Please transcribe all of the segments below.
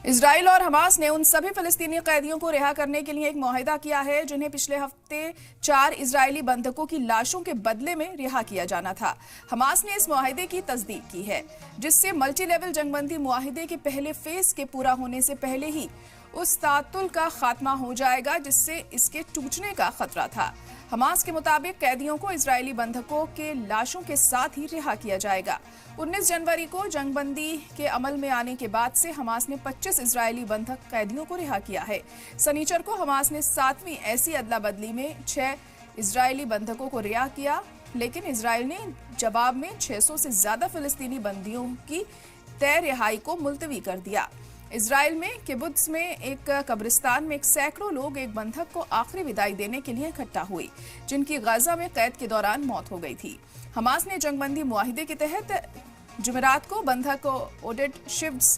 Israel और Hamas ने उन सभी फिलिस्तीनी कैदियों को रिहा करने के लिए एक मुआहिदा किया है जिन्हें पिछले हफ्ते 4 इजरायली बंधकों की लाशों के बदले में रिहा किया जाना था। हमास ने इस मुआहिदे की तस्दीक की है, जिससे मल्टी लेवल जंगबंदी मुआहिदे के पहले फेज के पूरा होने से पहले ही उस तातुल का खात्मा हो जाएगा जिससे इसके टूटने का खतरा था। हमास के मुताबिक कैदियों को इजरायली बंधकों के लाशों के साथ ही रिहा किया जाएगा। 19 जनवरी को जंगबंदी के अमल में आने के बाद से हमास ने 25 इजरायली बंधक कैदियों को रिहा किया है। शनिचर को हमास ने 7वीं ऐसी अदला बदली में 6 इजरायली बंधकों को रिहा किया, लेकिन इजराइल ने जवाब में 600 से ज्यादा फिलिस्तीनी बंदियों की तय रिहाई को मुलतवी कर दिया। इजराइल में किबुत्स में एक कब्रिस्तान में सैकड़ों लोग एक बंधक को आखिरी विदाई देने के लिए इकट्ठा हुए, जिनकी गाजा में कैद के दौरान मौत हो गई थी। हमास ने जंगबंदी मुआहिदे के तहत जुमेरात को बंधक ओडेड शिव्स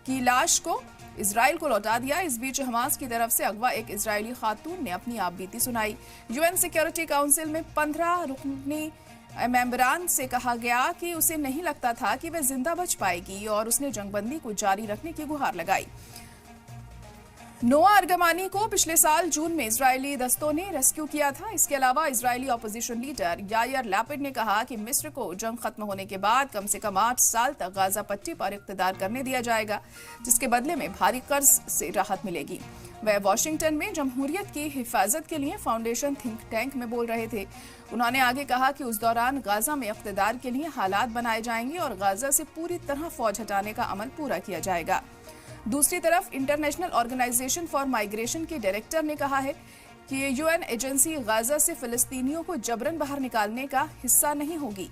की लाश को इजराइल को लौटा दिया। इस बीच हमास की तरफ से अगवा एक इजरायली खातून ने अपनी आपबीती सुनाई। यूएन सिक्योरिटी काउंसिल में 15 रुकनी मेंबरान से कहा गया कि उसे नहीं लगता था कि वह जिंदा बच पाएगी और उसने जंगबंदी को जारी रखने की गुहार लगाई। नोआ अरगमानी को पिछले साल जून में इजरायली दस्तों ने रेस्क्यू किया था। इसके अलावा Israeli opposition leader Yair Lapid ने कहा कि मिस्र को जंग खत्म होने के बाद कम से कम 8 साल तक गाजा पट्टी पर इक्तदार करने दिया जाएगा, जिसके बदले में भारी कर्ज से राहत मिलेगी। वह वॉशिंगटन में जमहूरियत की हिफाजत के लिए फाउंडेशन थिंक टैंक में बोल रहे थे। उन्होंने आगे कहा कि उस दौरान गाजा में इक्तदार के लिए हालात बनाए जाएंगे और गाजा से पूरी तरह फौज हटाने का अमल पूरा किया जाएगा। दूसरी तरफ इंटरनेशनल ऑर्गेनाइजेशन फॉर माइग्रेशन के डायरेक्टर ने कहा है कि यूएन एजेंसी गाजा से फिलिस्तीनियों को जबरन बाहर निकालने का हिस्सा नहीं होगी।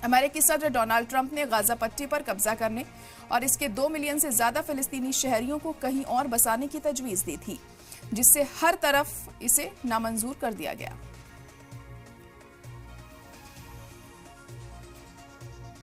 अमेरिकी सदर डोनाल्ड ट्रंप ने गाजा पट्टी पर कब्जा करने और इसके 2 मिलियन से ज्यादा फिलिस्तीनी शहरियों को कहीं और बसाने की तजवीज दी थी, जिससे हर तरफ इसे नामंजूर कर दिया गया।